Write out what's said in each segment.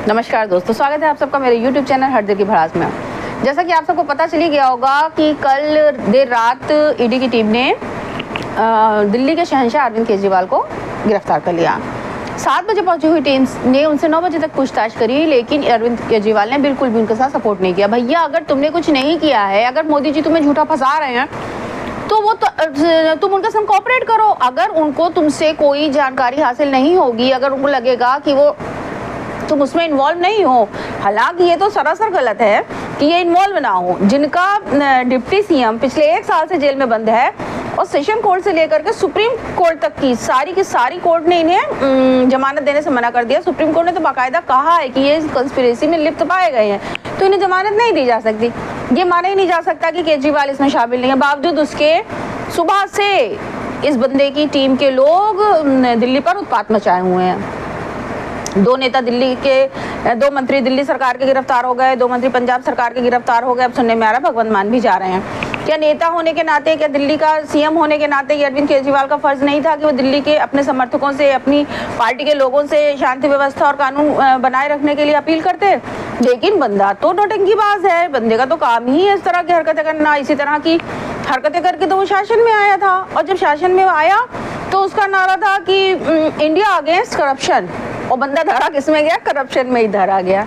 नमस्कार दोस्तों, स्वागत है आप सबका मेरे YouTube चैनल हर दिल की भड़ास में। जैसा कि आप सबको पता चली गया होगा कि कल देर रात ईडी की टीम ने दिल्ली के शहंशाह अरविंद केजरीवाल को गिरफ्तार कर लिया। 7 बजे पहुंची हुई टीम ने उनसे 9 बजे तक पूछताछ करी, लेकिन अरविंद केजरीवाल ने बिल्कुल भी उनके साथ सपोर्ट नहीं किया। भैया, अगर तुमने कुछ नहीं किया है, अगर मोदी जी तुम्हें झूठा फंसा रहे हैं तो वो तुम उनके संग कोऑपरेट करो। अगर उनको तुमसे कोई जानकारी हासिल नहीं होगी, अगर उनको लगेगा कि वो तुम उसमें इन्वॉल्व नहीं हो, हालांकि ये तो सरासर गलत है कि ये इन्वॉल्व ना हो। जिनका डिप्टी सीएम पिछले 1 साल से जेल में बंद है और सेशन कोर्ट से लेकर के सुप्रीम कोर्ट तक की सारी कोर्ट ने इन्हें जमानत देने से मना कर दिया। सुप्रीम कोर्ट ने तो बाकायदा कहा है कि ये कंस्पिरेसी में लिप्त पाए गए हैं, तो इन्हें जमानत नहीं दी जा सकती। ये माना ही नहीं जा सकता कि केजरीवाल इसमें शामिल नहीं है। बावजूद उसके सुबह से इस बंदे की टीम के लोग दिल्ली पर उत्पात मचाए हुए हैं। 2 नेता दिल्ली के 2 मंत्री दिल्ली सरकार के गिरफ्तार हो गए, 2 मंत्री पंजाब सरकार के गिरफ्तार हो गए। अब सुनने में आ रहा है भगवंत मान भी जा रहे हैं। क्या नेता होने के नाते, क्या दिल्ली का सीएम होने के नाते ये अरविंद केजरीवाल का फर्ज नहीं था कि वो दिल्ली के अपने समर्थकों से, अपनी पार्टी के लोगों से शांति व्यवस्था और कानून बनाए रखने के लिए अपील करते? लेकिन बंदा तो नौटंकीबाज है, बंदे का तो काम ही है इस तरह की हरकतें करना। इसी तरह की हरकतें करके तो वो शासन में आया था, और जब शासन में आया तो उसका नारा था कि इंडिया अगेंस्ट करप्शन, और बंदा धरा किस में गया? करप्शन में ही धरा गया।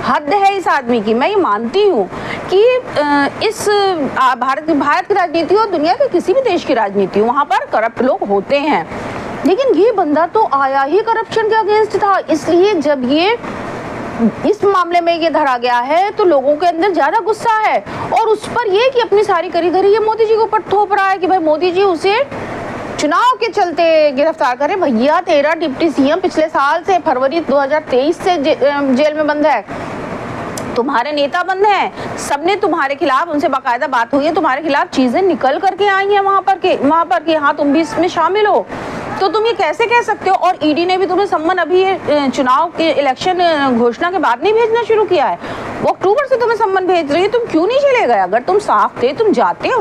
हद है इस आदमी की। मैं ये मानती हूँ कि इस भारत की राजनीति हो, दुनिया के किसी भी देश की राजनीति हो, वहाँ पर करप्ट लोग होते हैं, लेकिन ये बंदा तो आया ही करप्शन के अगेंस्ट था। इसलिए जब ये इस मामले में ये धरा गया है तो लोगों के अंदर ज्यादा गुस्सा है, और उस पर ये कि अपनी सारी करी धरी ये मोदी जी के ऊपर थोप रहा है कि भाई मोदी जी उसे चुनाव के चलते गिरफ्तार करें। भैया, तेरा डिप्टी सीएम पिछले साल से फरवरी 2023 से जेल में बंद है, तुम्हारे नेता बंद हैं, सबने तुम्हारे खिलाफ, उनसे बाकायदा बात हुई है, तुम्हारे खिलाफ चीजें निकल करके आई हैं वहां पर कि हाँ तुम भी इसमें शामिल हो। तो तुम ये कैसे कह सकते हो? और ईडी ने भी तुम्हें सम्मन अभी चुनाव के इलेक्शन घोषणा के बाद नहीं भेजना शुरू किया है, वो अक्टूबर से तुम्हें सम्मन भेज रही है। तुम क्यों नहीं चले गए? अगर तुम साफ थे, तुम जाते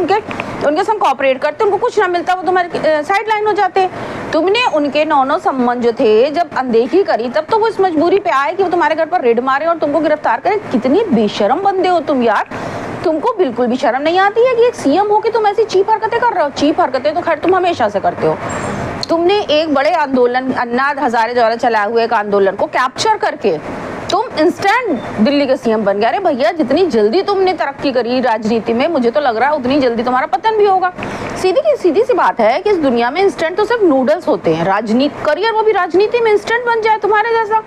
उनके संग कोऑपरेट करते, उनको कुछ ना मिलता, वो तुम्हारे साइड लाइन हो जाते। तुमने उनके 9 सम्मन जो थे जब अनदेखी करी, तब तो वो इस मजबूरी पे आए कि वो तुम्हारे घर पर रेड मारे और तुमको गिरफ्तार करे। कितनी बेशरम बंदे हो तुम यार, तुमको बिल्कुल भी शर्म नहीं आती है कि एक सीएम हो कि तुम ऐसी चीप हरकतें कर रहे हो। चीप हरकतें तो खैर तुम हमेशा से करते हो। तुमने एक बड़े आंदोलन, अन्ना हजारे द्वारा चलाए हुए एक आंदोलन को कैप्चर करके तुम इंस्टेंट दिल्ली के सीएम बन गए। अरे भैया, जितनी जल्दी तुमने तरक्की करी राजनीति में, मुझे तो लग रहा है उतनी जल्दी तुम्हारा पतन भी होगा। सीधी सी बात है कि इस दुनिया में इंस्टेंट तो सिर्फ नूडल्स होते हैं। राजनीति करियर, वो भी राजनीति में इंस्टेंट बन जाए तुम्हारे जैसा,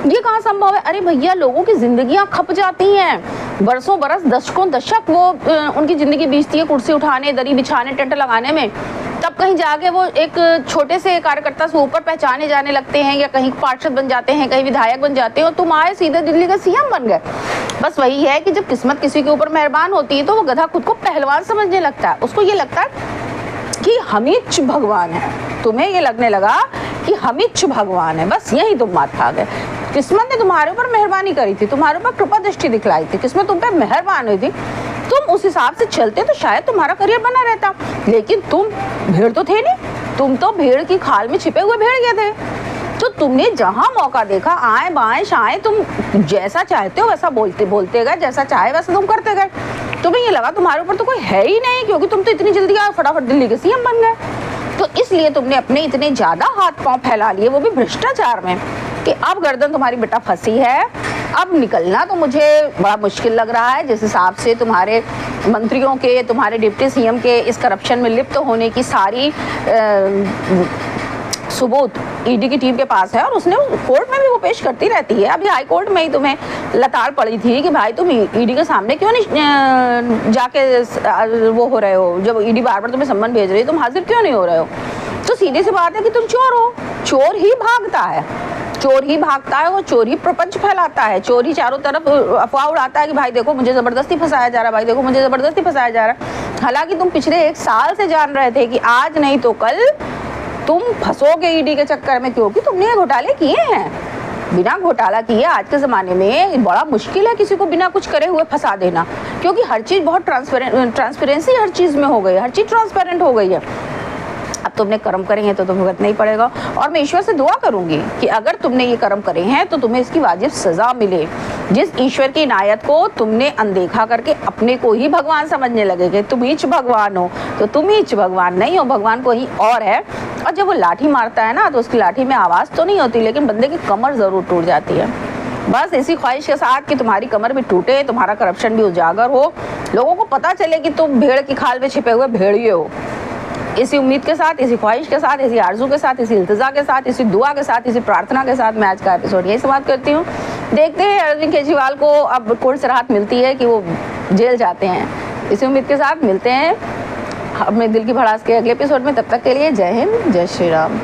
ये कहाँ संभव है? अरे भैया, लोगों की जिंदगियां खप जाती हैं, बरसों बरस, दशक वो उनकी जिंदगी बीतती है कुर्सी उठाने, दरी बिछाने, टेंट लगाने में। तब कहीं जाके वो एक छोटे से कार्यकर्ता से ऊपर पहचाने जाने लगते हैं, या कहीं पार्षद बन जाते हैं, कहीं विधायक बन जाते हैं, और तुम आए सीधे दिल्ली का सीएम बन गए। बस वही है कि जब किस्मत किसी के ऊपर मेहरबान होती है तो वो गधा खुद को पहलवान समझने लगता है। उसको ये लगता है कि हम ही भगवान है। तुम्हें ये लगने लगा कि हम ही भगवान है, बस यही तुम मात खा गए। किस्मत ने तुम्हारे ऊपर मेहरबानी करी थी, तुम्हारे ऊपर कृपा दृष्टि दिखलाई थी, किस्मत तुम पे मेहरबान हुई थी। तुम उस हिसाब से चलते तो शायद तुम्हारा करियर बना रहता, लेकिन तुम भेड़ तो थे नहीं, तुम तो भेड़ की खाल में छिपे हुए भेड़िए थे। तो तुमने जहां मौका देखा, आए बाएं शाएं, तुम जैसा चाहते हो वैसा बोलते गए, जैसा चाहे वैसा तुम करते गए। तुम्हें ये लगा तुम्हारे ऊपर तो कोई है ही नहीं, क्योंकि तुम तो इतनी जल्दी आए, फटाफट दिल्ली के सीएम बन गए। तो इसलिए तुमने अपने इतने ज्यादा हाथ पांव फैला लिए, वो भी भ्रष्टाचार में, कि अब गर्दन तुम्हारी बेटा फंसी है। अब निकलना तो मुझे बड़ा मुश्किल लग रहा है। जिस हिसाब से तुम्हारे मंत्रियों के, तुम्हारे डिप्टी सीएम के इस करप्शन में लिप्त होने की सारी सबूत ईडी की टीम के पास है, और उसने कोर्ट में भी वो पेश करती रहती है। अभी हाई कोर्ट में ही तुम्हें लताड़ पड़ी थी कि भाई तुम ईडी के सामने क्यों नहीं जाके वो हो रहे हो, जब ईडी बार बार तुम्हें सम्मन भेज रही है, तुम हाजिर क्यों नहीं हो रहे हो? तो सीधी सी बात है कि तुम चोर हो। चोर ही भागता है, चोर ही भागता है, वो चोर ही प्रपंच फैलाता है, चोर ही चारों तरफ अफवाह उड़ाता है कि भाई देखो मुझे जबरदस्ती फंसाया जा रहा है, भाई देखो मुझे जबरदस्ती फंसाया जा रहा है। हालांकि तुम पिछले 1 साल से जान रहे थे कि आज नहीं तो कल तुम फंसोगे ईडी के चक्कर में, क्योंकि तुमने घोटाले किए हैं। बिना घोटाला किए आज के ज़माने में बड़ा मुश्किल है किसी को बिना कुछ करे हुए फंसा देना, क्योंकि हर चीज़ बहुत ट्रांसपेरेंसी हर चीज़ में हो गई है, हर चीज़ ट्रांसपेरेंट हो गई है। अब तुमने कर्म करे हैं तो भुगतना ही पड़ेगा। और मैं ईश्वर से दुआ करूंगी कि अगर तुमने ये कर्म करे हैं तो तुम्हें इसकी वाजिब सजा मिले। जिस ईश्वर की इनायत को तुमने अनदेखा करके अपने को ही भगवान समझने लगे कि तुम ही भगवान हो, तो तुम ही भगवान नहीं हो, भगवान कोई और है। और जब वो लाठी मारता है ना तो उसकी लाठी में आवाज़ तो नहीं होती, लेकिन बंदे की कमर ज़रूर टूट जाती है। बस इसी ख्वाहिश के साथ कि तुम्हारी कमर भी टूटे, तुम्हारा करप्शन भी उजागर हो, लोगों को पता चले कि तुम भेड़ की खाल में छिपे हुए भेड़िए हो। इसी उम्मीद के साथ, इसी ख्वाहिश के साथ, इसी आरजू के साथ, इसी इल्तिजा के साथ, इसी दुआ के साथ, इसी प्रार्थना के साथ मैं आज का एपिसोड यही समाप्त करती हूँ। देखते हैं अरविंद केजरीवाल को अब कोर्ट से राहत मिलती है कि वो जेल जाते हैं। इसी उम्मीद के साथ मिलते हैं अपने दिल की भड़ास के अगले एपिसोड में। तब तक के लिए जय हिंद, जय श्री राम।